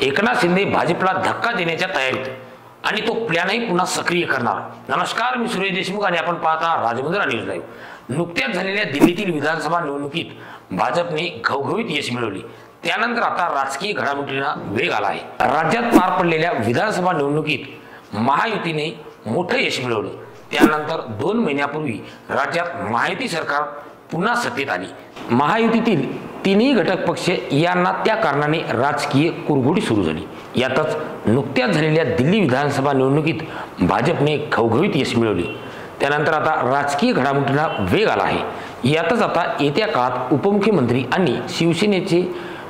एकनाथ शिंदे भाजपला धक्का देण्याच्या तयारीत आणि तो प्लॅनही पुन्हा सक्रिय करणार। नमस्कार, मी सुरेश देशमुख आणि आपण पाहता राजमुद्रा न्यूज लाईव्ह। नुकत्याच झालेल्या दिल्लीतील विधानसभा निवडणुकीत भाजपने घवघवीत यश मिळवले। त्यानंतर आता राजकीय घडामोडींना वेग आला आहे। राज्यात पार पडलेल्या विधानसभा निवडणुकीत महायुतीने मोठे यश मिळवले। त्यानंतर 2 महिन्यापूर्वी राज्यात महायुती सरकार पुन्हा सत्तेत आली। महायुतीतील तिन्ही घटक पक्ष यांना त्या कारणाने राजकीय कुरघोडी सुरू झाली। यातच नुकत्याच झालेल्या दिल्ली विधानसभा निवडणुकीत भाजपने घवघवीत यश मिळवले। त्यानंतर आता राजकीय घडामोडींना वेग आला आहे। यातच आता येत्या काळात उपमुख्यमंत्री आणि शिवसेनेचे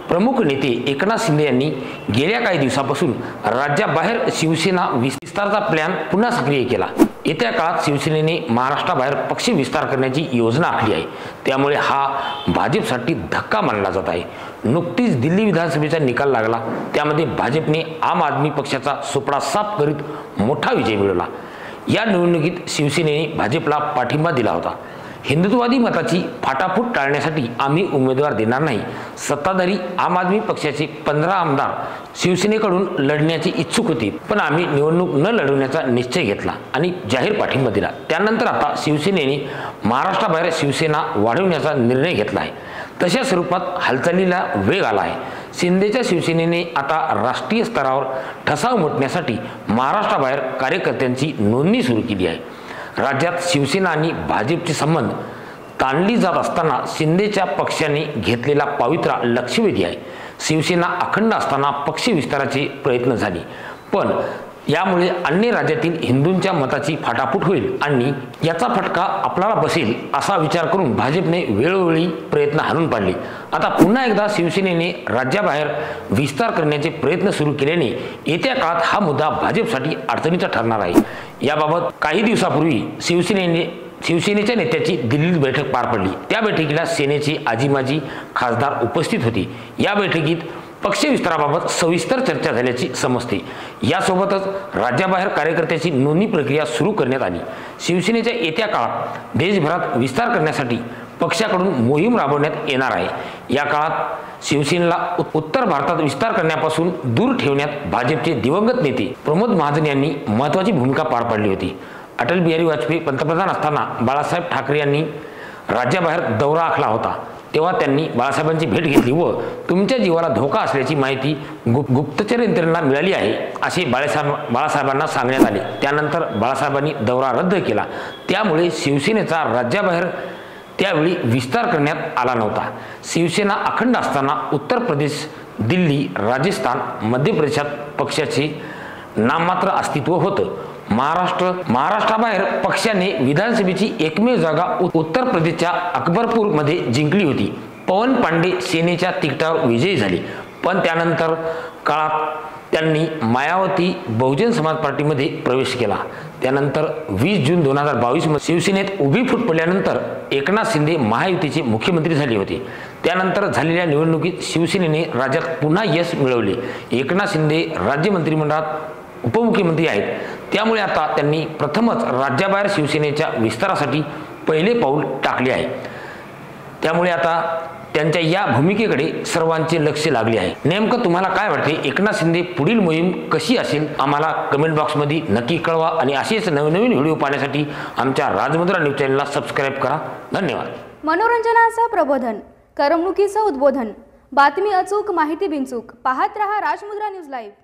प्रमुख नेते एकनाथ शिंदे यांनी गेल्या काही दिवसापासून राज्याबाहेर शिवसेना विस्ताराचा प्लॅन पुन्हा सक्रिय केला। येत्या काळात शिवसेनेने महाराष्ट्राबाहेर पक्ष विस्तार करण्याची योजना आखली आहे। त्यामुळे हा भाजपसाठी धक्का मानला जात आहे। नुकतीच दिल्ली विधानसभेचा निकाल लागला, त्यामध्ये भाजपने आम आदमी पक्षाचा सुपडा साफ करीत मोठा विजय मिळवला। या निवडणुकीत शिवसेनेने भाजपला पाठिंबा दिला होता। हिंदुत्ववादी मताची फाटाफूट टाळण्यासाठी आम्ही उमेदवार देणार नाही। सत्ताधारी आम आदमी पक्षाचे 15 आमदार शिवसेनेकडून लढण्याची इच्छुक होते, पण आम्ही निवडणूक न लढवण्याचा निश्चय घेतला आणि जाहीर पाठिंबा दिला। त्यानंतर आता शिवसेनेने महाराष्ट्राबाहेर शिवसेना वाढवण्याचा निर्णय घेतला आहे। तशा स्वरूपात हालचालीला वेग आला आहे। शिंदेच्या शिवसेनेने आता राष्ट्रीय स्तरावर ठसा उमटण्यासाठी महाराष्ट्राबाहेर कार्यकर्त्यांची नोंदणी सुरू केली आहे। राज्यात शिवसेना आणि भाजपचे संबंध ताणली जात असताना शिंदेच्या पक्षाने घेतलेला पवित्रा लक्षवेधी आहे। शिवसेना अखंड असताना पक्ष विस्ताराचे प्रयत्न झाले, पण यामुळे अन्य राज्यातील हिंदूंच्या मताची फाटाफूट होईल आणि याचा फटका आपल्याला बसेल असा विचार करून भाजपने वेळोवेळी प्रयत्न हाणून पाडले। आता पुन्हा एकदा शिवसेनेने राज्याबाहेर विस्तार करण्याचे प्रयत्न सुरू केल्याने येत्या काळात हा मुद्दा भाजपसाठी अडचणीचा ठरणार आहे। याबाबत काही दिवसापूर्वी शिवसेनेच्या नेत्याची दिल्लीत बैठक पार पडली। त्या बैठकीला सेनेचे आजी-माजी खासदार उपस्थित होते। या बैठकीत पक्ष विस्ताराबाबत सविस्तर चर्चा झाल्याची समजते। यासोबतच राज्याबाहेर कार्यकर्त्याची नोंदणी प्रक्रिया सुरू करण्यात आली। शिवसेनेच्या येत्या काळात देशभरात विस्तार करण्यासाठी पक्षाकडून मोहीम राबवण्यात येणार आहे। या काळात शिवसेनेला उत्तर भारतात विस्तार करण्यापासून दूर ठेवण्यात भाजपचे दिवंगत नेते प्रमोद महाजन यांनी महत्त्वाची भूमिका पार पाडली होती। अटल बिहारी वाजपेयी पंतप्रधान असताना बाळासाहेब ठाकरे यांनी राज्याबाहेर दौरा आखला होता। तेव्हा त्यांनी बाळासाहेबांची भेट घेतली व तुमच्या जीवाला धोका असल्याची माहिती गुप्तचर यंत्रणेला मिळाली आहे असे बाळासाहेबांना सांगण्यात आले। त्यानंतर बाळासाहेबांनी दौरा रद्द केला। त्यामुळे शिवसेनेचा राज्याबाहेर त्यावेळी विस्तार करण्यात आला नव्हता। शिवसेना अखंड असताना उत्तर प्रदेश, दिल्ली, राजस्थान, मध्य प्रदेशात पक्षाचे नाममात्र अस्तित्व होतं। महाराष्ट्राबाहेर पक्षाने विधानसभेची एकमेव जागा उत्तर प्रदेशच्या अकबरपूर मध्ये जिंकली होती। पवन पांडे सेनेच्या तिकिटावर विजयी झाले, पण त्यानंतर काळात त्यांनी मायावती बहुजन समाज पार्टीमध्ये प्रवेश केला। त्यानंतर 20 जून 2022 मध्ये शिवसेनेत उभी फूट पडल्यानंतर एकनाथ शिंदे महायुतीचे मुख्यमंत्री झाले होते। त्यानंतर झालेल्या निवडणुकीत शिवसेनेने राज्यात पुन्हा यश मिळवले। एकनाथ शिंदे राज्य मंत्रिमंडळात उपमुख्यमंत्री आहेत। त्यामुळे आता त्यांनी प्रथमच राज्याबाहेर शिवसेनेच्या विस्तारासाठी पहिले पाऊल टाकले आहे। त्यामुळे आता त्यांच्या या भूमिकेकडे सर्वांचे लक्ष लागले आहे। नेमकं तुम्हाला काय वाटते? एकनाथ शिंदे पुढील मोहीम कशी असेल? आम्हाला कमेंट बॉक्समध्ये नक्की कळवा आणि असेच नवनवीन व्हिडिओ पाहण्यासाठी आमच्या राजमुद्रा न्यूज चॅनलला सबस्क्राईब करा। धन्यवाद। मनोरंजनाचं प्रबोधन, करमणुकीचं उद्बोधन, बातमी अचूक, माहिती बिनचूक पाहत रहा राजमुद्रा न्यूज लाईव्ह।